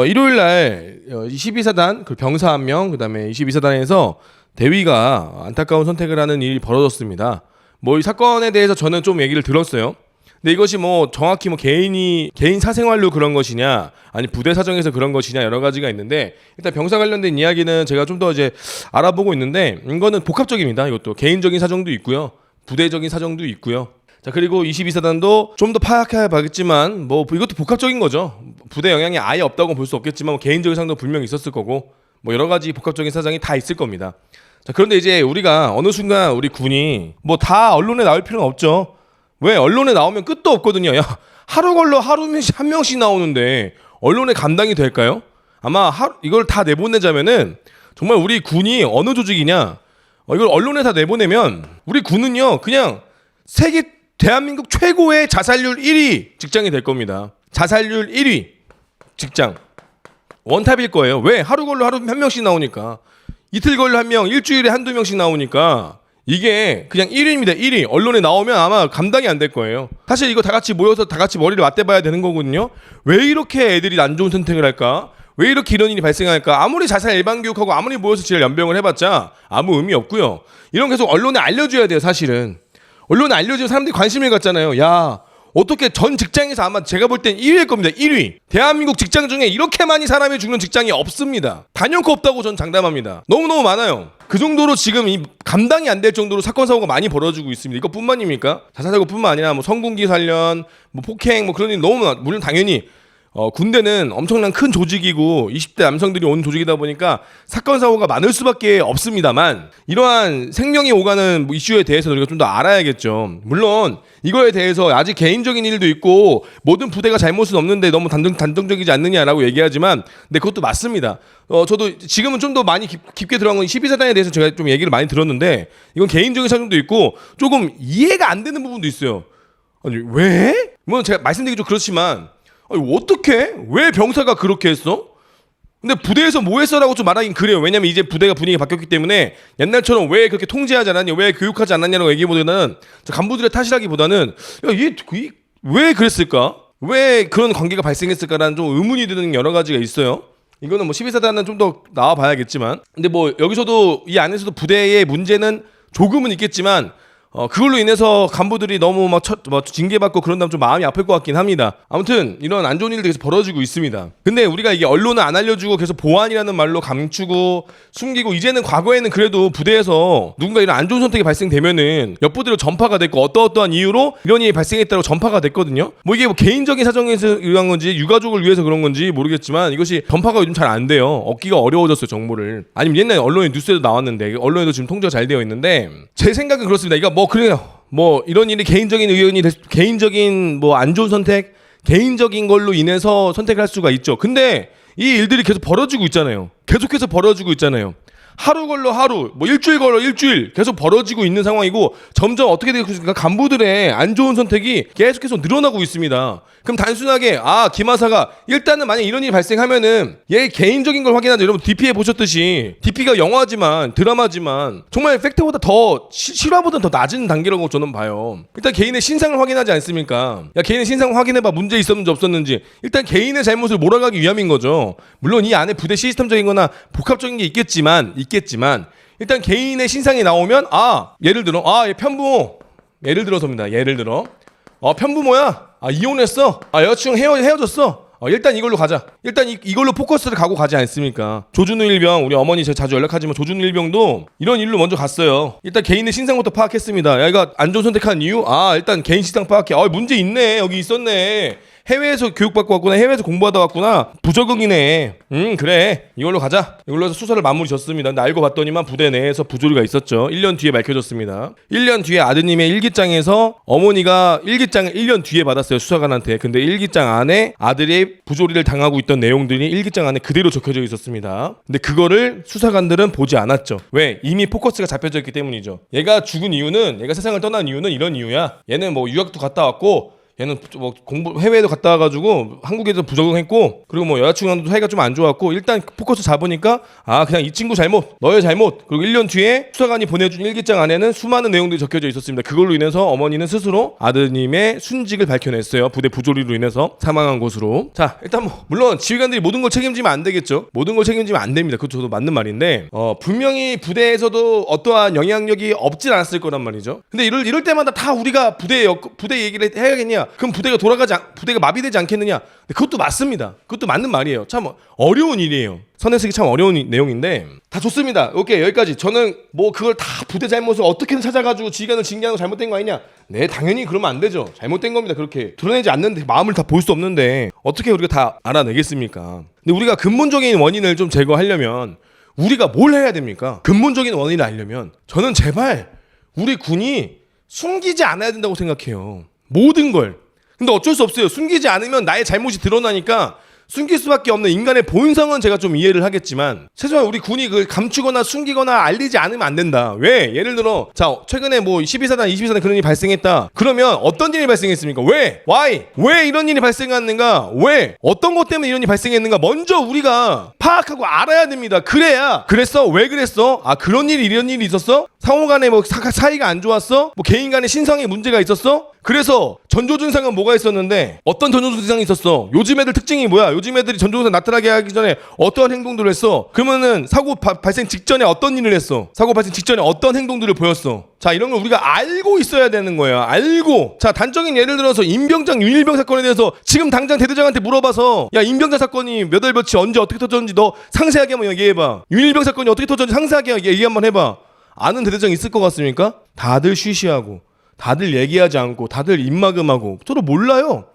일요일 날 22사단 그 병사 한 명, 그다음에 22사단에서 대위가 안타까운 선택을 하는 일이 벌어졌습니다. 뭐 이 사건에 대해서 저는 좀 얘기를 들었어요. 근데 이것이 뭐 정확히 뭐 개인 사생활로 그런 것이냐, 아니 부대 사정에서 그런 것이냐 여러 가지가 있는데, 일단 병사 관련된 이야기는 제가 좀 더 이제 알아보고 있는데, 이거는 복합적입니다. 이것도 개인적인 사정도 있고요, 부대적인 사정도 있고요. 자, 그리고 22사단도 좀 더 파악해 봐야겠지만 뭐 이것도 복합적인 거죠. 부대 영향이 아예 없다고 볼 수 없겠지만 뭐 개인적인 사정도 분명히 있었을 거고, 뭐 여러 가지 복합적인 사정이 다 있을 겁니다. 자, 그런데 이제 우리가 어느 순간 우리 군이 뭐 다 언론에 나올 필요는 없죠. 왜? 언론에 나오면 끝도 없거든요. 야, 하루 걸러 하루에 한 명씩 나오는데 언론에 감당이 될까요? 아마 이걸 다 내보내자면은 정말 우리 군이 어느 조직이냐, 이걸 언론에 다 내보내면 우리 군은요 그냥 세계 대한민국 최고의 자살률 1위 직장이 될 겁니다. 자살률 1위 직장 원탑일 거예요. 왜? 하루 걸러 하루 한 명씩 나오니까. 이틀 걸려 한 명, 일주일에 한두 명씩 나오니까 이게 그냥 1위입니다. 1위. 언론에 나오면 아마 감당이 안 될 거예요. 사실 이거 다 같이 모여서 다 같이 머리를 맞대봐야 되는 거거든요. 왜 이렇게 애들이 안 좋은 선택을 할까? 왜 이렇게 이런 일이 발생할까? 아무리 자살 예방 교육하고 아무리 모여서 지랄 연병을 해봤자 아무 의미 없고요. 이런 계속 언론에 알려줘야 돼요. 사실은 언론에 알려주면 사람들이 관심을 갖잖아요. 야, 어떻게 전 직장에서 아마 제가 볼 땐 1위일 겁니다. 1위. 대한민국 직장 중에 이렇게 많이 사람이 죽는 직장이 없습니다. 단연코 없다고 전 장담합니다. 너무너무 많아요. 그 정도로 지금 이 감당이 안 될 정도로 사건 사고가 많이 벌어지고 있습니다. 이것뿐만입니까? 자살 사고뿐만 아니라 뭐 성군기 살련, 뭐 폭행, 뭐 그런 일이 너무 물론 당연히 군대는 엄청난 큰 조직이고 20대 남성들이 온 조직이다 보니까 사건 사고가 많을 수밖에 없습니다만, 이러한 생명이 오가는 이슈에 대해서 우리가 좀 더 알아야겠죠. 물론 이거에 대해서 아직 개인적인 일도 있고 모든 부대가 잘못은 없는데 너무 단정적이지 않느냐라고 얘기하지만, 근데 그것도 맞습니다. 저도 지금은 좀 더 많이 깊게 들어간 건 12사단에 대해서 제가 좀 얘기를 많이 들었는데, 이건 개인적인 사정도 있고 조금 이해가 안 되는 부분도 있어요. 아니 왜? 뭐 제가 말씀드리기 좀 그렇지만, 아니, 어떻게? 왜 병사가 그렇게 했어? 근데 부대에서 뭐 했어라고 좀 말하긴 그래요. 왜냐면 이제 부대가 분위기가 바뀌었기 때문에 옛날처럼 왜 그렇게 통제하지 않았냐, 왜 교육하지 않았냐라고 얘기보다는, 간부들의 탓이라기보다는 야, 왜 그랬을까? 왜 그런 관계가 발생했을까라는 좀 의문이 드는 여러 가지가 있어요. 이거는 뭐 12사단은 좀 더 나와봐야겠지만, 근데 뭐 여기서도 이 안에서도 부대의 문제는 조금은 있겠지만, 그걸로 인해서 간부들이 너무 막 징계받고 그런다면 좀 마음이 아플 것 같긴 합니다. 아무튼 이런 안 좋은 일들이 계속 벌어지고 있습니다. 근데 우리가 이게 언론은 안 알려주고 계속 보안이라는 말로 감추고 숨기고, 이제는 과거에는 그래도 부대에서 누군가 이런 안 좋은 선택이 발생되면은 옆부대로 전파가 됐고 어떠어떠한 이유로 이런 일이 발생했다고 전파가 됐거든요. 뭐 이게 뭐 개인적인 사정에서 의한 건지 유가족을 위해서 그런 건지 모르겠지만 이것이 전파가 요즘 잘 안 돼요. 얻기가 어려워졌어요, 정보를. 아니면 옛날에 언론에 뉴스에도 나왔는데, 언론에도 지금 통제가 잘 되어 있는데, 제 생각은 그렇습니다. 이거 그래요. 뭐 이런 일이 개인적인 의견이 개인적인 뭐 안 좋은 선택, 개인적인 걸로 인해서 선택을 할 수가 있죠. 근데 이 일들이 계속 벌어지고 있잖아요. 계속해서 벌어지고 있잖아요. 하루 걸러 하루, 뭐 일주일 걸러 일주일 계속 벌어지고 있는 상황이고, 점점 어떻게 되고 있습니까? 간부들의 안 좋은 선택이 계속해서 늘어나고 있습니다. 그럼 단순하게 김하사가 일단은 만약 이런 일이 발생하면은 얘 개인적인 걸 확인하자. 여러분 DP에 보셨듯이 DP가 영화지만 드라마지만 정말 팩트보다 더 실화보다 더 낮은 단계라고 저는 봐요. 일단 개인의 신상을 확인하지 않습니까? 야, 개인의 신상을 확인해봐. 문제 있었는지 없었는지. 일단 개인의 잘못을 몰아가기 위함인 거죠. 물론 이 안에 부대 시스템적인 거나 복합적인 게 있겠지만 일단 개인의 신상이 나오면, 예를 들어 얘 편부모, 예를 들어서입니다. 예를 들어 편부모야. 이혼했어. 여자친구랑 헤어졌어. 일단 이걸로 가자. 일단 이걸로 포커스를 가고 가지 않습니까? 조준우 일병, 우리 어머니 제가 자주 연락하지만 조준우 일병도 이런 일로 먼저 갔어요. 일단 개인의 신상부터 파악했습니다. 야, 이거 안 좋은 선택한 이유? 일단 개인 신상 파악해. 문제 있네. 여기 있었네. 해외에서 교육받고 왔구나. 해외에서 공부하다 왔구나. 부적응이네. 그래. 이걸로 가자. 이걸로 해서 수사를 마무리 졌습니다. 근데 알고 봤더니만 부대 내에서 부조리가 있었죠. 1년 뒤에 밝혀졌습니다. 1년 뒤에 아드님의 일기장에서 어머니가 일기장을 1년 뒤에 받았어요. 수사관한테. 근데 일기장 안에 아들이 부조리를 당하고 있던 내용들이 일기장 안에 그대로 적혀져 있었습니다. 근데 그거를 수사관들은 보지 않았죠. 왜? 이미 포커스가 잡혀져 있기 때문이죠. 얘가 죽은 이유는, 얘가 세상을 떠난 이유는 이런 이유야. 얘는 뭐 유학도 갔다 왔고 얘는 뭐 공부 해외에도 갔다 와가지고 한국에도 부적응했고 그리고 뭐 여자친구랑도 사이가 좀 안 좋았고 일단 포커스 잡으니까 아 그냥 이 친구 잘못 너의 잘못 그리고 1년 뒤에 수사관이 보내준 일기장 안에는 수많은 내용들이 적혀져 있었습니다. 그걸로 인해서 어머니는 스스로 아드님의 순직을 밝혀냈어요. 부대 부조리로 인해서 사망한 것으로. 자 일단 뭐 물론 지휘관들이 모든 걸 책임지면 안 되겠죠. 모든 걸 책임지면 안 됩니다. 그것도 저도 맞는 말인데 분명히 부대에서도 어떠한 영향력이 없진 않았을 거란 말이죠. 근데 이럴 때마다 다 우리가 부대 얘기를 해야겠냐? 그럼 부대가 마비되지 않겠느냐? 그것도 맞습니다. 그것도 맞는 말이에요. 참 어려운 일이에요. 선에 쓰기 참 어려운 내용인데 다 좋습니다. 오케이 여기까지. 저는 뭐 그걸 다 부대 잘못을 어떻게든 찾아가지고 지휘관을 징계하는 거 잘못된 거 아니냐? 네 당연히 그러면 안 되죠. 잘못된 겁니다. 그렇게 드러내지 않는데 마음을 다 볼 수 없는데 어떻게 우리가 다 알아내겠습니까? 근데 우리가 근본적인 원인을 좀 제거하려면 우리가 뭘 해야 됩니까? 근본적인 원인을 알려면 저는 제발 우리 군이 숨기지 않아야 된다고 생각해요. 모든 걸. 근데 어쩔 수 없어요. 숨기지 않으면 나의 잘못이 드러나니까 숨길 수밖에 없는 인간의 본성은 제가 좀 이해를 하겠지만 최소한 우리 군이 그걸 감추거나 숨기거나 알리지 않으면 안 된다. 왜? 예를 들어 자 최근에 뭐 12사단 22사단 그런 일이 발생했다. 그러면 어떤 일이 발생했습니까? 왜? Why? 왜 이런 일이 발생했는가? 왜? 어떤 것 때문에 이런 일이 발생했는가? 먼저 우리가 파악하고 알아야 됩니다. 그래야 그랬어? 왜 그랬어? 아 그런 일이 이런 일이 있었어? 상호간에 뭐 사이가 안 좋았어? 뭐 개인 간의 신상에 문제가 있었어? 그래서 전조증상은 뭐가 있었는데 어떤 전조증상이 있었어? 요즘 애들 특징이 뭐야? 요즘 애들이 전조증상 나타나게 하기 전에 어떠한 행동들을 했어? 그러면은 사고 발생 직전에 어떤 일을 했어? 사고 발생 직전에 어떤 행동들을 보였어? 자 이런 걸 우리가 알고 있어야 되는 거예요. 알고. 자 단적인 예를 들어서 임병장 윤일병 사건에 대해서 지금 당장 대대장한테 물어봐서 야 임병장 사건이 몇 월 며칠 언제 어떻게 터졌는지 너 상세하게 한번 얘기해봐. 윤일병 사건이 어떻게 터졌는지 상세하게 얘기 한번 해봐. 아는 대대장 있을 것 같습니까? 다들 쉬쉬하고 다들 얘기하지 않고 다들 입막음하고 서로 몰라요.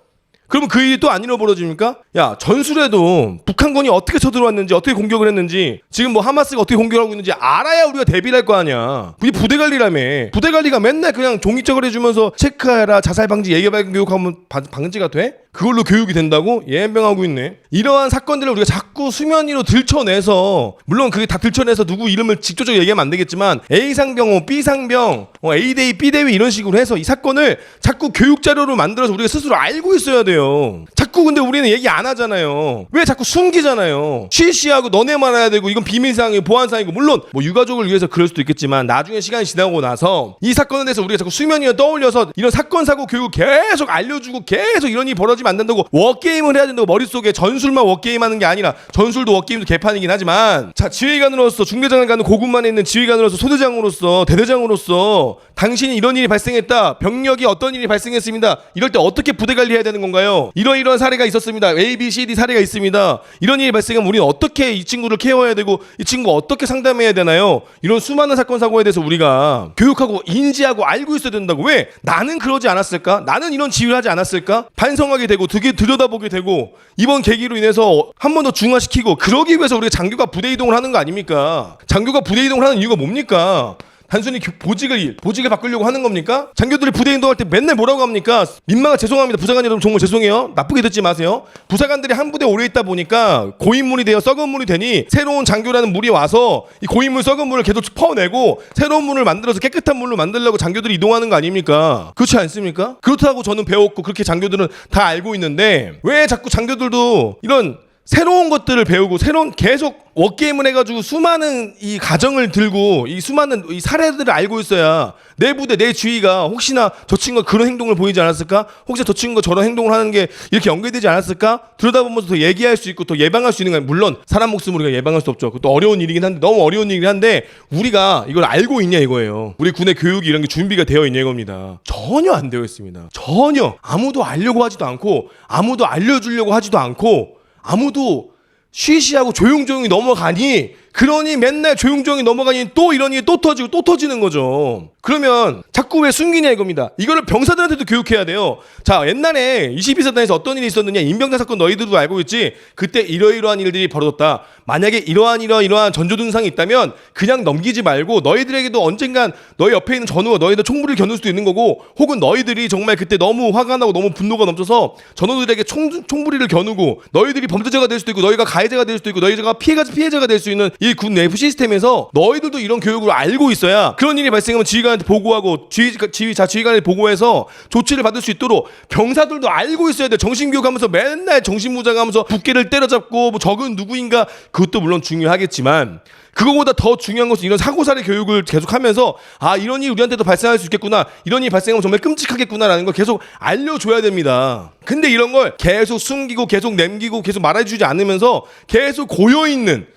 그러면 그 일이 또 안 일어버려집니까? 야 전술에도 북한군이 어떻게 쳐들어왔는지 어떻게 공격을 했는지 지금 뭐 하마스가 어떻게 공격하고 있는지 알아야 우리가 대비를 할 거 아니야. 우리 부대 관리라며. 부대 관리가 맨날 그냥 종이적을 해주면서 체크해라 자살 방지 예계 발견 교육하면 방지가 돼? 그걸로 교육이 된다고? 예명하고 있네. 이러한 사건들을 우리가 자꾸 수면 위로 들춰내서 물론 그게 다 들춰내서 누구 이름을 직접적으로 얘기하면 안 되겠지만 A상병, B상병, A대위, B대위 이런 식으로 해서 이 사건을 자꾸 교육자료로 만들어서 우리가 스스로 알고 있어야 돼요. 자꾸 근데 우리는 얘기 안 하잖아요. 왜 자꾸 숨기잖아요. 쉬쉬하고 너네만 알아야 되고 이건 비밀사항이고 보안사항이고 물론 뭐 유가족을 위해서 그럴 수도 있겠지만 나중에 시간이 지나고 나서 이 사건에 대해서 우리가 자꾸 수면 위에 떠올려서 이런 사건 사고 교육 계속 알려주고 계속 이런 일이 벌어지면 안 된다고 워게임을 해야 된다고 머릿속에 전술만 워게임 하는 게 아니라 전술도 워게임도 개판이긴 하지만 자 지휘관으로서 중대장을 가는 고군만에 있는 지휘관으로서 소대장으로서 대대장으로서 당신이 이런 일이 발생했다. 병력이 어떤 일이 발생했습니다. 이럴 때 어떻게 부대 관리해야 되는 건가요? 이러이러한 사례가 있었습니다. A, B, C, D 사례가 있습니다. 이런 일이 발생하면 우리는 어떻게 이 친구를 케어해야 되고 이 친구 어떻게 상담해야 되나요? 이런 수많은 사건 사고에 대해서 우리가 교육하고 인지하고 알고 있어야 된다고. 왜? 나는 그러지 않았을까? 나는 이런 지휘를 하지 않았을까? 반성하게 되고 되게 들여다보게 되고 이번 계기로 인해서 한 번 더 중화시키고 그러기 위해서 우리가 장교가 부대 이동을 하는 거 아닙니까? 장교가 부대 이동을 하는 이유가 뭡니까? 단순히 보직을 바꾸려고 하는 겁니까? 장교들이 부대 이동할 때 맨날 뭐라고 합니까? 민망하 죄송합니다. 부사관 여러분 정말 죄송해요. 나쁘게 듣지 마세요. 부사관들이 한 부대에 오래 있다 보니까 고인물이 되어 썩은 물이 되니 새로운 장교라는 물이 와서 이 고인물 썩은 물을 계속 퍼내고 새로운 물을 만들어서 깨끗한 물로 만들려고 장교들이 이동하는 거 아닙니까? 그렇지 않습니까? 그렇다고 저는 배웠고 그렇게 장교들은 다 알고 있는데 왜 자꾸 장교들도 이런 새로운 것들을 배우고 새로운 계속 워게임을 해가지고 수많은 이 가정을 들고 이 수많은 이 사례들을 알고 있어야 내 부대 내 주위가 혹시나 저 친구가 그런 행동을 보이지 않았을까? 혹시 저 친구가 저런 행동을 하는 게 이렇게 연계되지 않았을까? 들여다보면서 더 얘기할 수 있고 더 예방할 수 있는 건 물론 사람 목숨을 우리가 예방할 수 없죠. 그것도 어려운 일이긴 한데 너무 어려운 일이긴 한데 우리가 이걸 알고 있냐 이거예요. 우리 군의 교육이 이런 게 준비가 되어 있냐 이겁니다. 전혀 안 되어 있습니다. 전혀 아무도 알려고 하지도 않고 아무도 알려주려고 하지도 않고 아무도 쉬쉬하고 조용조용히 넘어가니 그러니 맨날 조용조용히 넘어가니 또 이런 일이 또 터지고 또 터지는 거죠. 그러면 자꾸 왜 숨기냐 이겁니다. 이거를 병사들한테도 교육해야 돼요. 자 옛날에 22사단에서 어떤 일이 있었느냐. 임병장 사건 너희들도 알고 있지. 그때 이러이러한 일들이 벌어졌다. 만약에 이러한 전조증상이 있다면 그냥 넘기지 말고 너희들에게도 언젠간 너희 옆에 있는 전우가 너희들 총무를 겨눌 수도 있는 거고, 혹은 너희들이 정말 그때 너무 화가 나고 너무 분노가 넘쳐서 전우들에게 총무리를 겨누고 너희들이 범죄자가 될 수도 있고 너희가 가해자가 될 수도 있고 너희가 피해자가 될 수 있는 이 군 내부 시스템에서 너희들도 이런 교육을 알고 있어야 그런 일이 발생하면 지휘관한테 보고하고 지휘관에 보고해서 조치를 받을 수 있도록 병사들도 알고 있어야 돼. 정신교육하면서 맨날 정신무장하면서 부캐를 때려잡고 뭐 적은 누구인가, 그것도 물론 중요하겠지만 그거보다 더 중요한 것은 이런 사고사리 교육을 계속하면서 이런 일이 우리한테도 발생할 수 있겠구나, 이런 일이 발생하면 정말 끔찍하겠구나라는 걸 계속 알려줘야 됩니다. 근데 이런 걸 계속 숨기고 계속 남기고 계속 말해주지 않으면서 계속 고여있는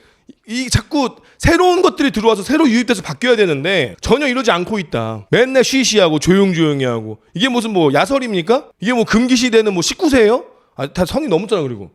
이 자꾸 새로운 것들이 들어와서 새로 유입돼서 바뀌어야 되는데 전혀 이러지 않고 있다. 맨날 쉬쉬하고 조용히 하고, 이게 무슨 뭐 야설입니까? 이게 뭐 금기시대는 뭐 19세예요? 다 성이 넘었잖아. 그리고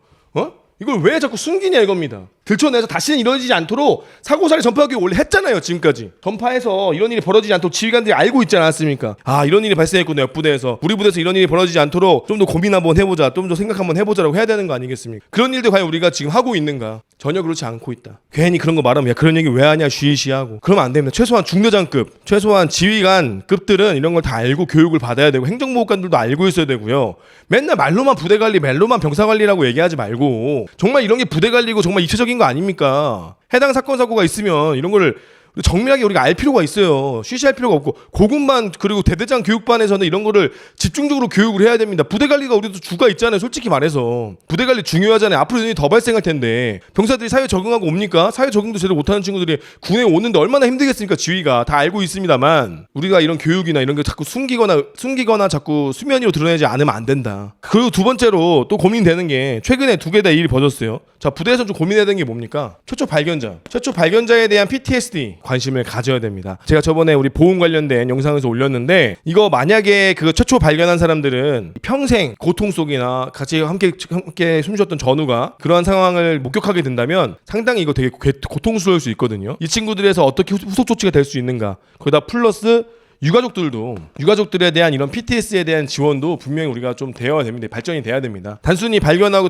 이걸 왜 자꾸 숨기냐 이겁니다. 들춰내서 다시는 이러지 않도록 사고사리 전파하기 원래 했잖아요. 지금까지 전파해서 이런 일이 벌어지지 않도록 지휘관들이 알고 있지 않았습니까? 이런 일이 발생했구나, 옆 부대에서 우리 부대에서 이런 일이 벌어지지 않도록 좀 더 고민 한번 해보자, 좀 더 생각 한번 해보자라고 해야 되는 거 아니겠습니까? 그런 일들 과연 우리가 지금 하고 있는가? 전혀 그렇지 않고 있다. 괜히 그런 거 말하면 야 그런 얘기 왜 하냐 쉬쉬하고 그러면 안 됩니다. 최소한 중대장급, 최소한 지휘관급들은 이런 걸 다 알고 교육을 받아야 되고, 행정보호관들도 알고 있어야 되고요. 맨날 말로만 부대관리, 말로만 병사관리라고 얘기하지 말고 정말 이런 게 부대관리고 정말 입체적인 거 아닙니까? 해당 사건 사고가 있으면 이런 거를 정밀하게 우리가 알 필요가 있어요. 쉬쉬할 필요가 없고, 고군반 그리고 대대장 교육반에서는 이런 거를 집중적으로 교육을 해야 됩니다. 부대 관리가 우리도 주가 있잖아요. 솔직히 말해서 부대 관리 중요하잖아요. 앞으로 이런 일이 더 발생할 텐데 병사들이 사회 적응하고 옵니까? 사회 적응도 제대로 못하는 친구들이 군에 오는데 얼마나 힘들겠습니까? 지휘가 다 알고 있습니다만 우리가 이런 교육이나 이런 게 자꾸 숨기거나 자꾸 수면 위로 드러내지 않으면 안 된다. 그리고 두 번째로 또 고민되는 게 최근에 두 개 다 일이 벌어졌어요. 자, 부대에서 좀 고민해야 되는 게 뭡니까? 최초 발견자에 대한 PTSD 관심을 가져야 됩니다. 제가 저번에 우리 보험 관련된 영상에서 올렸는데, 이거 만약에 그 최초 발견한 사람들은 평생 고통 속이나 같이 함께 숨쉬었던 전우가 그러한 상황을 목격하게 된다면 상당히 이거 되게 고통스러울 수 있거든요. 이 친구들에서 어떻게 후속 조치가 될 수 있는가, 거기다 플러스 유가족들에 대한 이런 PTSD에 대한 지원도 분명히 우리가 좀 되어야 됩니다. 발전이 돼야 됩니다. 단순히 발견하고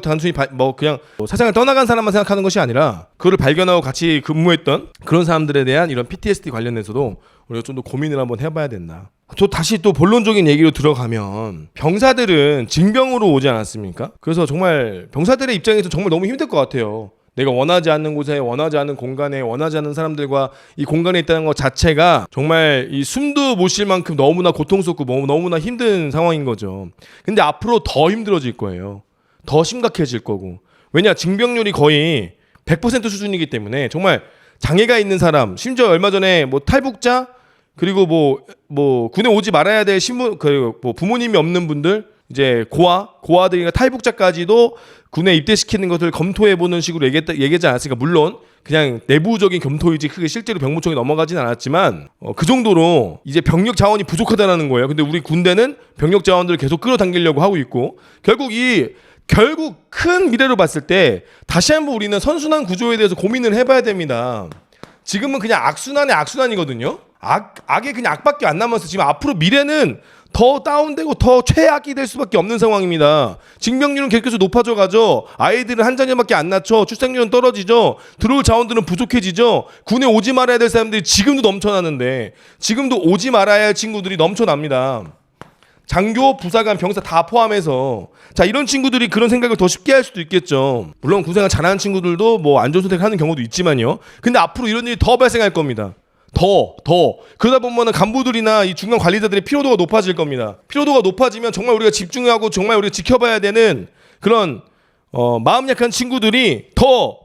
그냥 세상을 떠나간 사람만 생각하는 것이 아니라 그거를 발견하고 같이 근무했던 그런 사람들에 대한 이런 PTSD 관련해서도 우리가 좀 더 고민을 한번 해봐야 된다. 다시 또 본론적인 얘기로 들어가면 병사들은 징병으로 오지 않았습니까? 그래서 정말 병사들의 입장에서 정말 너무 힘들 것 같아요. 내가 원하지 않는 곳에, 원하지 않는 공간에, 원하지 않는 사람들과 이 공간에 있다는 것 자체가 정말 이 숨도 못 쉴 만큼 너무나 고통스럽고 너무나 힘든 상황인 거죠. 근데 앞으로 더 힘들어질 거예요. 더 심각해질 거고. 왜냐, 징병률이 거의 100% 수준이기 때문에 정말 장애가 있는 사람, 심지어 얼마 전에 뭐 탈북자, 그리고 뭐 군에 오지 말아야 될 뭐 부모님이 없는 분들, 이제 고아들이나 탈북자까지도 군에 입대시키는 것을 검토해보는 식으로 얘기하지 않았으니까, 물론 그냥 내부적인 검토이지 크게 실제로 병무청에 넘어가진 않았지만 그 정도로 이제 병력 자원이 부족하다는 거예요. 근데 우리 군대는 병력 자원들을 계속 끌어당기려고 하고 있고, 결국 큰 미래로 봤을 때 다시 한번 우리는 선순환 구조에 대해서 고민을 해봐야 됩니다. 지금은 그냥 악순환의 악순환이거든요. 악에 그냥 악밖에 안 남아서 지금 앞으로 미래는 더 다운되고 더 최악이 될 수밖에 없는 상황입니다. 징병률은 계속해서 높아져가죠. 아이들은 한 자녀밖에 안 낳죠. 출생률은 떨어지죠. 들어올 자원들은 부족해지죠. 군에 오지 말아야 될 사람들이 지금도 넘쳐나는데, 지금도 오지 말아야 할 친구들이 넘쳐납니다. 장교, 부사관, 병사 다 포함해서. 자, 이런 친구들이 그런 생각을 더 쉽게 할 수도 있겠죠. 물론 군생활 잘하는 친구들도 뭐 안 좋은 선택하는 경우도 있지만요. 근데 앞으로 이런 일이 더 발생할 겁니다. 더 그러다 보면은 간부들이나 이 중간 관리자들의 피로도가 높아질 겁니다. 피로도가 높아지면 정말 우리가 집중하고 정말 우리가 지켜봐야 되는 그런 마음 약한 친구들이 더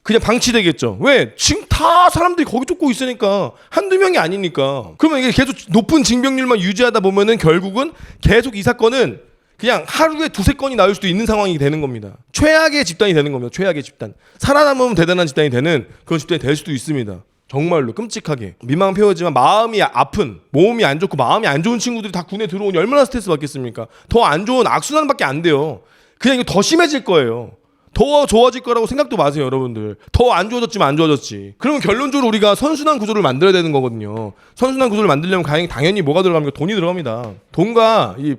그냥 방치되겠죠. 왜? 지금 다 사람들이 거기 쫓고 있으니까, 한두 명이 아니니까. 그러면 이게 계속 높은 징병률만 유지하다 보면은 결국은 계속 이 사건은 그냥 하루에 두세 건이 나올 수도 있는 상황이 되는 겁니다. 최악의 집단이 되는 겁니다. 최악의 집단. 살아남으면 대단한 집단이 되는 그런 집단이 될 수도 있습니다. 정말로 끔찍하게. 민망한 표현이지만 마음이 아픈, 몸이 안 좋고 마음이 안 좋은 친구들이 다 군에 들어오니 얼마나 스트레스 받겠습니까? 더 안 좋은 악순환밖에 안 돼요. 그냥 이거 더 심해질 거예요. 더 좋아질 거라고 생각도 마세요, 여러분들. 더 안 좋아졌지만 안 좋아졌지. 그러면 결론적으로 우리가 선순환 구조를 만들어야 되는 거거든요. 선순환 구조를 만들려면 당연히 뭐가 들어갑니까? 돈이 들어갑니다. 돈과 이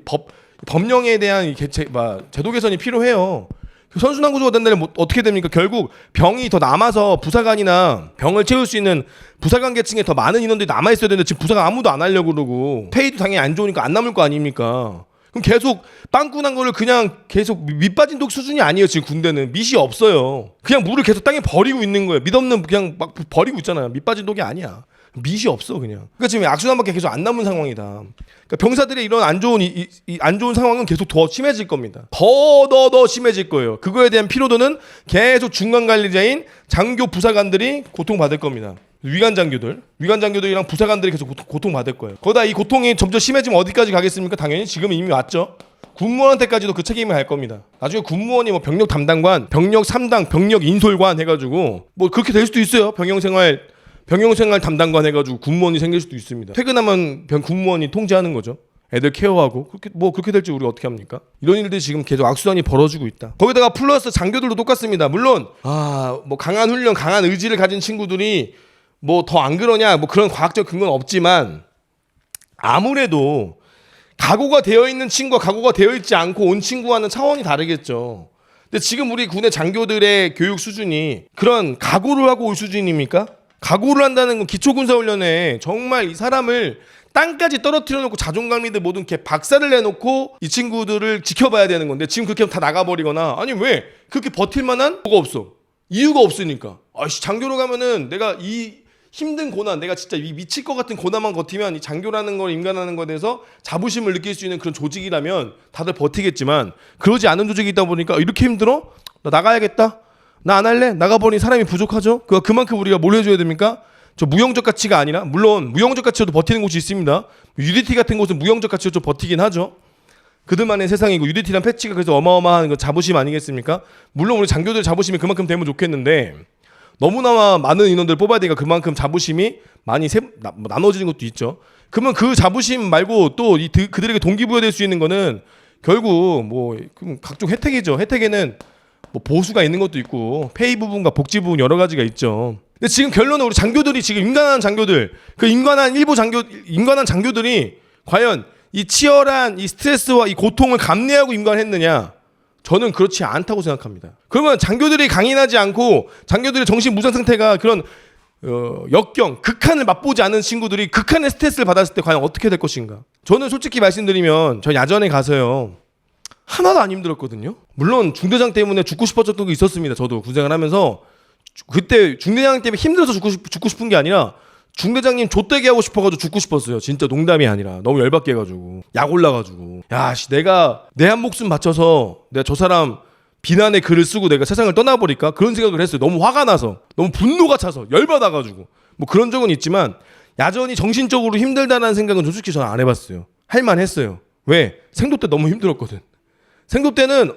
법령에 대한 제도 개선이 필요해요. 선순환 구조가 된다면 뭐 어떻게 됩니까? 결국 병이 더 남아서 부사관이나 병을 채울 수 있는 부사관 계층에 더 많은 인원들이 남아 있어야 되는데 지금 부사관 아무도 안 하려고 그러고 페이도 당연히 안 좋으니까 안 남을 거 아닙니까? 그럼 계속 빵꾸난 거를 그냥 계속 밑빠진 독 수준이 아니에요. 지금 군대는 밑이 없어요. 그냥 물을 계속 땅에 버리고 있는 거예요. 밑 없는 그냥 막 버리고 있잖아요. 밑빠진 독이 아니야. 밑이 없어 그냥. 그러니까 지금 악순환밖에 계속 안 남은 상황이다. 그러니까 병사들의 이런 안 좋은 안 좋은 상황은 계속 더 심해질 겁니다. 더 심해질 거예요. 그거에 대한 피로도는 계속 중간 관리자인 장교 부사관들이 고통받을 겁니다. 위관 장교들이랑 부사관들이 계속 고통받을 거예요. 거기다 이 고통이 점점 심해지면 어디까지 가겠습니까? 당연히 지금 이미 왔죠. 군무원한테까지도 그 책임이 갈 겁니다. 나중에 군무원이 뭐 병력 담당관, 병력 3당, 병력 인솔관 해가지고 뭐 그렇게 될 수도 있어요. 병영생활 담당관 해가지고 군무원이 생길 수도 있습니다. 퇴근하면 군무원이 통제하는 거죠. 애들 케어하고 그렇게 될지 우리가 어떻게 합니까? 이런 일들이 지금 계속 악순환이 벌어지고 있다. 거기다가 플러스 장교들도 똑같습니다. 물론 뭐 강한 훈련, 강한 의지를 가진 친구들이 뭐 더 안 그러냐 뭐 그런 과학적 근거는 없지만 아무래도 각오가 되어 있는 친구와 각오가 되어 있지 않고 온 친구와는 차원이 다르겠죠. 근데 지금 우리 군의 장교들의 교육 수준이 그런 각오를 하고 올 수준입니까? 각오를 한다는 건 기초군사훈련에 정말 이 사람을 땅까지 떨어뜨려 놓고 자존감이든 뭐든 이렇게 박살을 내놓고 이 친구들을 지켜봐야 되는 건데 지금 그렇게 다 나가버리거나 아니 왜 그렇게 버틸 만한 뭐가 없어. 이유가 없으니까. 아씨 장교로 가면은 내가 이 힘든 고난 내가 진짜 미칠 것 같은 고난만 버티면 이 장교라는 걸 인간하는 것에 대해서 자부심을 느낄 수 있는 그런 조직이라면 다들 버티겠지만 그러지 않은 조직이 있다 보니까 이렇게 힘들어? 나 나가야겠다. 나 안 할래? 나가버리니 사람이 부족하죠? 그만큼 우리가 뭘 해줘야 됩니까? 저 무형적 가치가 아니라 물론 무형적 가치로도 버티는 곳이 있습니다. UDT 같은 곳은 무형적 가치로 좀 버티긴 하죠. 그들만의 세상이고 UDT란 패치가 그래서 어마어마한 그 자부심 아니겠습니까? 물론 우리 장교들 자부심이 그만큼 되면 좋겠는데 너무나 많은 인원들을 뽑아야 되니까 그만큼 자부심이 많이 나눠지는 것도 있죠. 그러면 그 자부심 말고 또 그들에게 동기부여될 수 있는 거는 결국 뭐 각종 혜택이죠. 혜택에는 뭐 보수가 있는 것도 있고 페이 부분과 복지 부분 여러 가지가 있죠. 근데 지금 결론은 우리 장교들이 지금 인간한 장교들, 그 인간한 장교들이 과연 이 치열한 이 스트레스와 이 고통을 감내하고 임관했느냐? 저는 그렇지 않다고 생각합니다. 그러면 장교들이 강인하지 않고 장교들의 정신 무장 상태가 그런 역경, 극한을 맛보지 않은 친구들이 극한의 스트레스를 받았을 때 과연 어떻게 될 것인가? 저는 솔직히 말씀드리면 저 야전에 가서요. 하나도 안 힘들었거든요. 물론 중대장 때문에 죽고 싶었던 게 있었습니다. 저도 군생활 하면서 그때 중대장 때문에 힘들어서 죽고 싶은 게 아니라 중대장님 좆되게 하고 싶어가지고 죽고 싶었어요. 진짜 농담이 아니라 너무 열받게 해가지고 약 올라가지고 야씨 내가 내 한 목숨 바쳐서 내가 저 사람 비난의 글을 쓰고 내가 세상을 떠나버릴까 그런 생각을 했어요. 너무 화가 나서 너무 분노가 차서 열받아가지고 뭐 그런 적은 있지만 야전이 정신적으로 힘들다는 생각은 솔직히 저는 안 해봤어요. 할만했어요. 왜? 생도 때 너무 힘들었거든. 생도 때는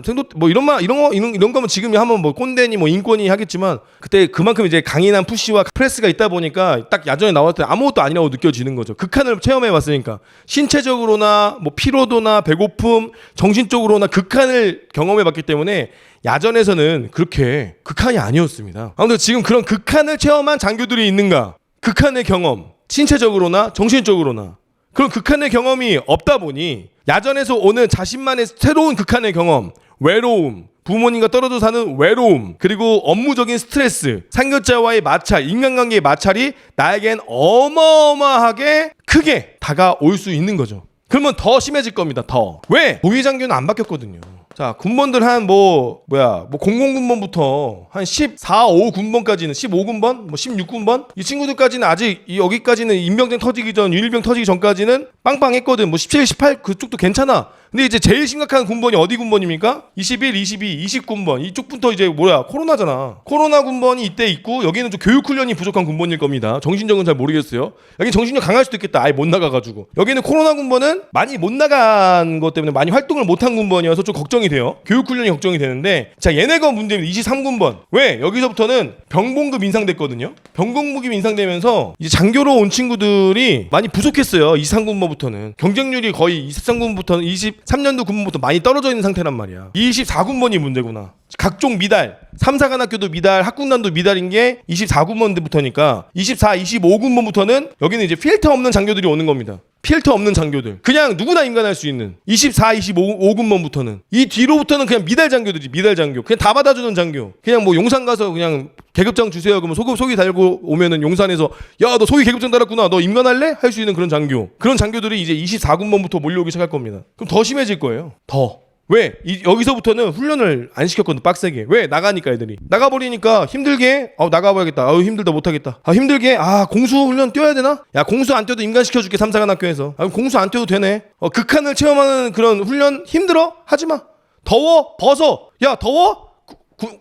생도 뭐 이런 거면 지금이 하면 뭐 꼰대니 뭐 인권이 하겠지만 그때 그만큼 이제 강인한 푸시와 프레스가 있다 보니까 딱 야전에 나왔을 때 아무것도 아니라고 느껴지는 거죠. 극한을 체험해 봤으니까 신체적으로나 뭐 피로도나 배고픔, 정신적으로나 극한을 경험해 봤기 때문에 야전에서는 그렇게 극한이 아니었습니다. 아무튼 지금 그런 극한을 체험한 장교들이 있는가? 극한의 경험, 신체적으로나 정신적으로나 그런 극한의 경험이 없다 보니 야전에서 오는 자신만의 새로운 극한의 경험, 외로움, 부모님과 떨어져 사는 외로움, 그리고 업무적인 스트레스, 상급자와의 마찰, 인간관계의 마찰이 나에겐 어마어마하게 크게 다가올 수 있는 거죠. 그러면 더 심해질 겁니다. 더. 왜? 보위장교는 안 바뀌었거든요. 자, 군번들 한 00군번부터 한 14, 5군번까지는 15군번, 뭐 16군번 이 친구들까지는 아직 여기까지는 인병쟁 터지기 전, 유일병 터지기 전까지는 빵빵했거든. 뭐 17, 18 그쪽도 괜찮아. 근데 이제 제일 심각한 군번이 어디 군번입니까? 21, 22, 20군번 이쪽부터 이제 코로나잖아. 코로나 군번이 이때 있고 여기는 좀 교육 훈련이 부족한 군번일 겁니다. 정신력은 잘 모르겠어요. 여기 정신력 강할 수도 있겠다. 아예 못 나가가지고. 여기는 코로나 군번은 많이 못 나간 것 때문에 많이 활동을 못한 군번이어서 좀 걱정이 돼요. 교육 훈련이 걱정이 되는데 자 얘네가 문제입니다. 23군번. 왜? 여기서부터는 병봉급 인상됐거든요. 병봉급이 인상되면서 이제 장교로 온 친구들이 많이 부족했어요. 23군번부터는 경쟁률이 거의 23군번부터는 23년도 군번부터 많이 떨어져 있는 상태란 말이야. 24군번이 문제구나. 각종 미달, 3, 4관학교도 미달, 학군단도 미달인 게 24군번부터니까 24, 25군번부터는 여기는 이제 필터 없는 장교들이 오는 겁니다. 필터 없는 장교들. 그냥 누구나 임관할 수 있는 24, 25군번부터는 이 뒤로부터는 그냥 미달 장교들이 미달 장교. 그냥 다 받아주는 장교. 그냥 뭐 용산 가서 그냥 계급장 주세요. 그러면 속이 달고 오면은 용산에서 야, 너 속이 계급장 달았구나. 너 임관할래? 할 수 있는 그런 장교. 그런 장교들이 이제 24군번부터 몰려오기 시작할 겁니다. 그럼 더 심해질 거예요. 더. 왜? 여기서부터는 훈련을 안 시켰거든. 빡세게. 왜? 나가니까 애들이. 나가버리니까 힘들게 나가봐야겠다. 힘들다 못하겠다. 힘들게 공수 훈련 뛰어야 되나? 야, 공수 안 뛰어도 임관시켜줄게. 3, 4관학교에서. 공수 안 뛰어도 되네. 극한을 체험하는 그런 훈련 힘들어? 하지마. 더워? 벗어. 야, 더워?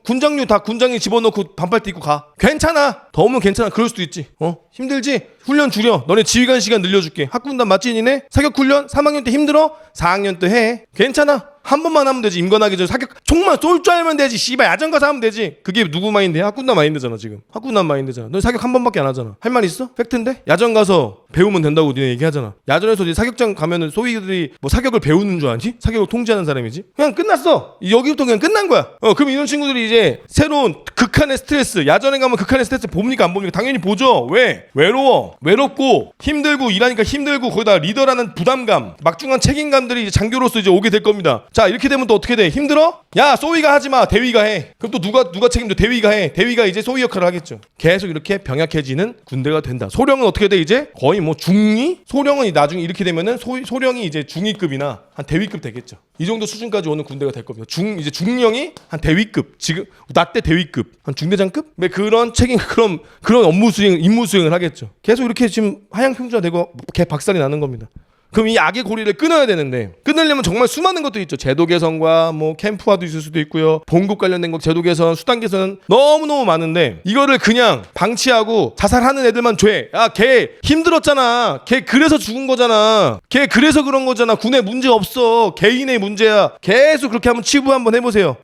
군장류 다 군장에 집어넣고 반팔 띠 입고 가. 괜찮아. 더우면 괜찮아. 그럴 수도 있지. 힘들지? 훈련 줄여. 너네 지휘관 시간 늘려줄게. 학군단 맞지니네? 사격훈련 3학년 때 힘들어? 4학년 때 해. 괜찮아. 한 번만 하면 되지. 임관하기 전에 사격 총만 쏠 줄 알면 되지. 씨발 야전 가서 하면 되지. 그게 누구 마인드야? 학군단 마인드잖아 지금. 학군단 마인드잖아. 너 사격 한 번밖에 안 하잖아. 할 말 있어? 팩트인데? 야전 가서 배우면 된다고 니네 얘기하잖아. 야전에서 이제 사격장 가면은 소위들이 뭐 사격을 배우는 줄 아니? 사격을 통제하는 사람이지? 그냥 끝났어. 여기부터 그냥 끝난 거야. 그럼 이런 친구들이 이제 새로운 극한의 스트레스, 야전에 가면 극한의 스트레스 봅니까 안 봅니까? 당연히 보죠. 왜? 외롭고 힘들고 일하니까 힘들고 거기다 리더라는 부담감, 막중한 책임감들이 이제 장교로서 이제 오게 될 겁니다. 자, 이렇게 되면 또 어떻게 돼? 힘들어? 야, 소위가 하지 마. 대위가 해. 그럼 또 누가 책임져? 대위가 해. 대위가 이제 소위 역할을 하겠죠. 계속 이렇게 병약해지는 군대가 된다. 소령은 어떻게 돼? 이제 거의 뭐 중위? 소령은 나중에 이렇게 되면은 소령이 이제 중위급이나 한 대위급 되겠죠. 이 정도 수준까지 오는 군대가 될 겁니다. 이제 중령이 한 대위급, 지금 나 때 대위급, 한 중대장급? 그런 책임, 그런 업무 수행, 임무 수행을 하겠죠. 계속 이렇게 지금 하향 평준화되고 개 박살이 나는 겁니다. 그럼 이 악의 고리를 끊어야 되는데, 끊으려면 정말 수많은 것도 있죠. 제도 개선과 뭐 캠프화도 있을 수도 있고요. 봉급 관련된 것, 제도 개선, 수당 개선은 너무너무 많은데 이거를 그냥 방치하고 자살하는 애들만 죄. 야, 걔 힘들었잖아. 걔 그래서 죽은 거잖아. 걔 그래서 그런 거잖아. 군에 문제 없어. 개인의 문제야. 계속 그렇게 한번 치부 한번 해보세요.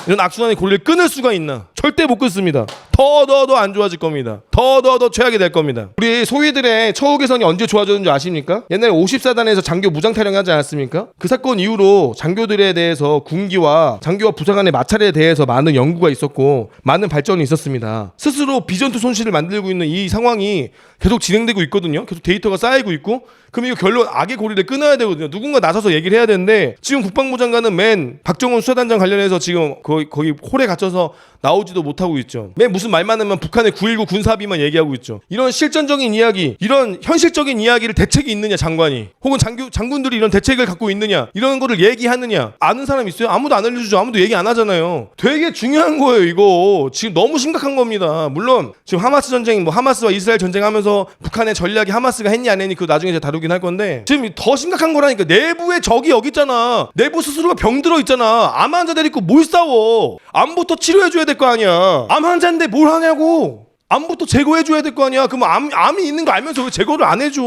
이런 악순환의 고리를 끊을 수가 있나? 절대 못 끊습니다. 더 안 좋아질 겁니다. 더 최악이 될 겁니다. 우리 소위들의 처우 개선이 언제 좋아졌는지 아십니까? 옛날에 54단에서 장교 무장 탈영하지 않았습니까? 그 사건 이후로 장교들에 대해서 군기와 장교와 부사 간의 마찰에 대해서 많은 연구가 있었고 많은 발전이 있었습니다. 스스로 비전투 손실을 만들고 있는 이 상황이 계속 진행되고 있거든요. 계속 데이터가 쌓이고 있고, 그럼 이거 결론 악의 고리를 끊어야 되거든요. 누군가 나서서 얘기를 해야 되는데 지금 국방부 장관은 맨 박정훈 수사단장 관련해서 지금 거기 홀에 gat혀서 나오지도 못하고 있죠. 맨 무슨 말 많으면 북한의 9.19 군사합의만 얘기하고 있죠. 이런 실전적인 이야기, 이런 현실적인 이야기를 대책이 있느냐 장관이, 혹은 장군들이 이런 대책을 갖고 있느냐, 이런 거를 얘기하느냐. 아는 사람 있어요? 아무도 안 알려주죠. 아무도 얘기 안 하잖아요. 되게 중요한 거예요. 이거 지금 너무 심각한 겁니다. 물론 지금 하마스 전쟁, 뭐 하마스와 이스라엘 전쟁하면서 북한의 전략이 하마스가 했냐 안 했니 그거 나중에 제가 다루긴 할 건데, 지금 더 심각한 거라니까. 내부에 적이 여기 있잖아. 내부 스스로가 병들어 있잖아. 암 환자 데리고 뭘 싸워. 암부터 치료해줘야 될 거 아니야. 암 환자인데 뭘 하냐고. 암부터 제거해줘야 될 거 아니야. 그럼 암이 있는 거 알면서 왜 제거를 안 해줘?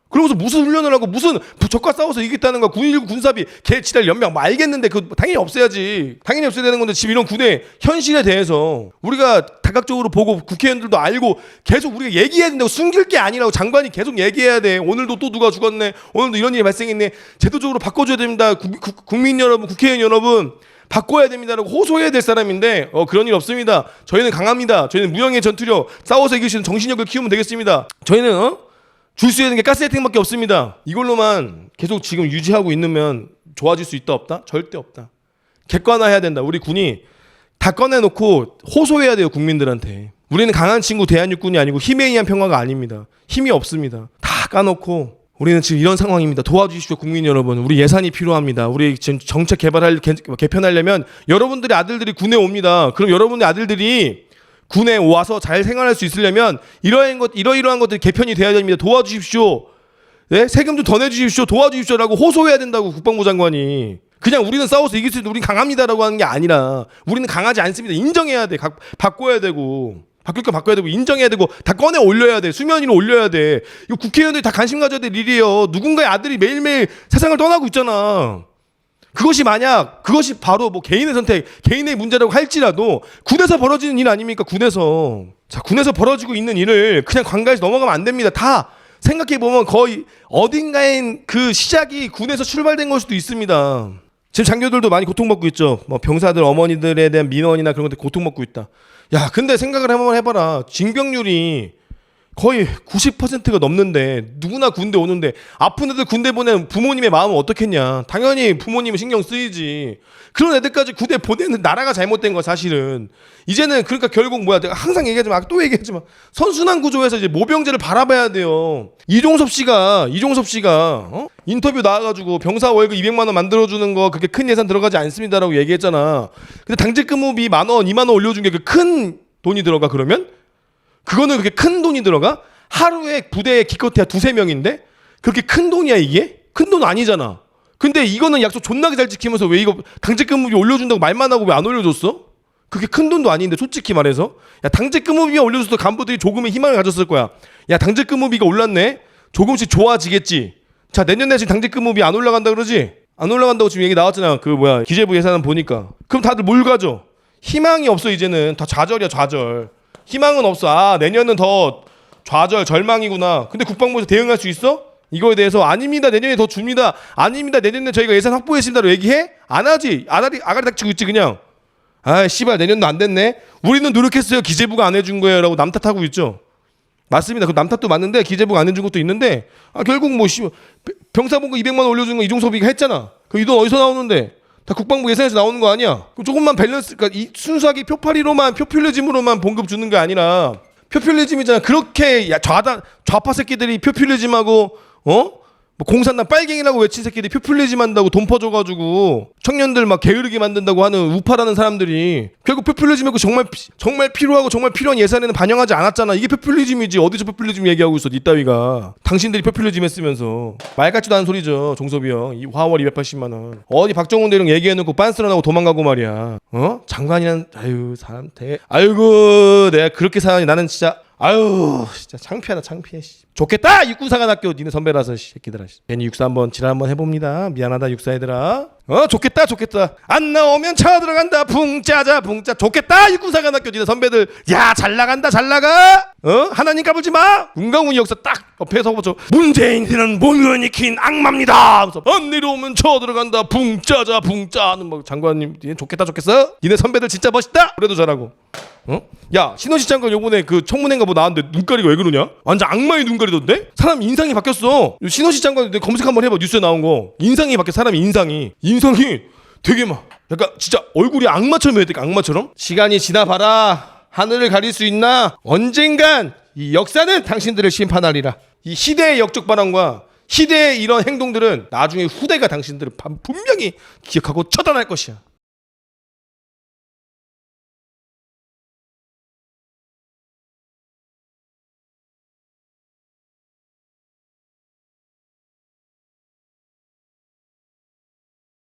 그러고서 무슨 훈련을 하고 무슨 적과 싸워서 이기겠다는 거야. 9.19 군사비 개치달 연명 뭐 알겠는데 그 당연히 없애야지. 당연히 없애야 되는 건데 지금 이런 군의 현실에 대해서 우리가 다각적으로 보고 국회의원들도 알고 계속 우리가 얘기해야 된다고. 숨길 게 아니라고. 장관이 계속 얘기해야 돼. 오늘도 또 누가 죽었네. 오늘도 이런 일이 발생했네. 제도적으로 바꿔줘야 됩니다. 국민 여러분, 국회의원 여러분, 바꿔야 됩니다라고 호소해야 될 사람인데 그런 일 없습니다. 저희는 강합니다. 저희는 무형의 전투력, 싸워서 이길 수 있는 정신력을 키우면 되겠습니다. 저희는 줄 수 있는 게 가스라이팅밖에 없습니다. 이걸로만 계속 지금 유지하고 있으면 좋아질 수 있다 없다? 절대 없다. 객관화해야 된다. 우리 군이 다 꺼내놓고 호소해야 돼요. 국민들한테. 우리는 강한 친구 대한육군이 아니고 힘에 의한 평화가 아닙니다. 힘이 없습니다. 다 까놓고 우리는 지금 이런 상황입니다. 도와주십시오, 국민 여러분. 우리 예산이 필요합니다. 우리 지금 정책 개편하려면 여러분들의 아들들이 군에 옵니다. 그럼 여러분의 아들들이 군에 와서 잘 생활할 수 있으려면 이러이러한 것들이 개편이 돼야 됩니다. 도와주십시오. 네? 세금 좀 더 내주십시오. 도와주십시오라고 호소해야 된다고. 국방부 장관이. 그냥 우리는 싸워서 이길 수 있는, 우리는 강합니다라고 하는 게 아니라 우리는 강하지 않습니다. 인정해야 돼. 바꿔야 되고. 바뀔 거 바꿔야 되고, 인정해야 되고, 다 꺼내 올려야 돼. 수면 위로 올려야 돼. 이거 국회의원들이 다 관심 가져야 될 일이에요. 누군가의 아들이 매일매일 세상을 떠나고 있잖아. 그것이 바로 뭐 개인의 선택, 개인의 문제라고 할지라도 군에서 벌어지는 일 아닙니까? 군에서. 자, 군에서 벌어지고 있는 일을 그냥 관가해서 넘어가면 안 됩니다. 다 생각해보면 거의 어딘가엔 그 시작이 군에서 출발된 걸 수도 있습니다. 지금 장교들도 많이 고통받고 있죠. 뭐 병사들 어머니들에 대한 민원이나 그런 것들 고통받고 있다. 야, 근데 생각을 한번 해봐라. 징병률이 거의 90%가 넘는데 누구나 군대 오는데 아픈 애들 군대 보낸 부모님의 마음은 어떻겠냐. 당연히 부모님은 신경 쓰이지. 그런 애들까지 군대 보내는 나라가 잘못된 거야 사실은. 이제는 그러니까 결국 뭐야, 내가 항상 얘기하지만 또 얘기하지만 선순환 구조에서 이제 모병제를 바라봐야 돼요. 이종섭 씨가 인터뷰 나와가지고 병사 월급 200만 원 만들어주는 거 그렇게 큰 예산 들어가지 않습니다라고 얘기했잖아. 근데 당직 근무비 10,000원 20,000원 올려준 게 그 큰 돈이 들어가 그러면? 그거는 그렇게 큰 돈이 들어가? 하루에 부대에 기껏해야 2-3명인데 그렇게 큰 돈이야 이게? 큰 돈 아니잖아. 근데 이거는 약속 존나게 잘 지키면서 왜 이거 당직 근무비 올려준다고 말만 하고 왜 안 올려줬어? 그게 큰 돈도 아닌데 솔직히 말해서. 야, 당직 근무비가 올려줘서 간부들이 조금의 희망을 가졌을 거야. 야, 당직 근무비가 올랐네? 조금씩 좋아지겠지. 자, 내년에 지금 당직 근무비 안 올라간다 그러지? 안 올라간다고 지금 얘기 나왔잖아. 그 뭐야, 기재부 예산안 보니까. 그럼 다들 뭘 가져? 희망이 없어. 이제는 다 좌절이야, 좌절. 희망은 없어. 아, 내년은 더 좌절, 절망이구나. 근데 국방부에서 대응할 수 있어? 이거에 대해서 아닙니다. 내년에 더 줍니다. 아닙니다. 내년에 저희가 예산 확보했습니다로 얘기해? 안 하지. 아가리 닥치고 있지 그냥. 아, 씨발 내년도 안 됐네. 우리는 노력했어요. 기재부가 안 해준 거예요라고 남 탓하고 있죠. 맞습니다. 그 남 탓도 맞는데 기재부가 안 해준 것도 있는데 결국 뭐 병사봉급 200만 원 올려준 거 이종섭이가 했잖아. 그 이 돈 어디서 나오는데? 다 국방부 예산에서 나오는 거 아니야? 그럼 조금만 밸런스, 그러니까 이 순수하게 표파리로만 표퓰리즘으로만 봉급 주는 게 아니라 표퓰리즘이잖아. 그렇게 좌파 새끼들이 표퓰리즘하고 뭐 공산당 빨갱이라고 외친 새끼들이 표퓰리즘 한다고 돈 퍼줘가지고 청년들 막 게으르게 만든다고 하는 우파라는 사람들이 결국 표퓰리즘이고 정말 필요하고 정말 필요한 예산에는 반영하지 않았잖아. 이게 표퓰리즘이지. 어디서 표퓰리즘 얘기하고 있어 니 따위가. 당신들이 표퓰리즘 했으면서. 말 같지도 않은 소리죠 정섭이 형. 이 화월 280만 원 어디 박정훈 대령 얘기해놓고 빤스런하고 도망가고 말이야. 장관이란 아유 사람 아이고 내가 그렇게 사니 나는 진짜 아유 진짜 창피하다 창피해. 좋겠다 육군사관학교 니네 선배라서 새끼들아. 괜히 육사 한번 지랄 한번 해봅니다. 미안하다 육사 애들아. 좋겠다 안 나오면 차 들어간다 붕짜자 붕짜. 좋겠다 육군사관학교 니네 선배들. 야 잘 나간다 잘 나가. 하나님 까불지 마. 문강훈이 역사 딱 옆에서 보죠. 문재인은 문건이 킨 악마입니다 하면서 안 내려오면 쳐 들어간다 붕짜자 붕짜 하는 뭐 장관님 좋겠다 좋겠어. 니네 선배들 진짜 멋있다. 그래도 잘하고. 야 신원식 장관 요번에 그 청문회인가 뭐 나왔는데 눈가리가 왜 그러냐? 완전 악마의 눈가리던데? 사람 인상이 바뀌었어. 신원식 장관 검색 한번 해봐. 뉴스에 나온 거. 인상이 바뀌어. 사람이 인상이 되게 막 약간 진짜 얼굴이 악마처럼 해야 돼. 악마처럼. 시간이 지나봐라. 하늘을 가릴 수 있나? 언젠간 이 역사는 당신들을 심판하리라. 이 시대의 역적 발언과 시대의 이런 행동들은 나중에 후대가 당신들을 분명히 기억하고 처단할 것이야.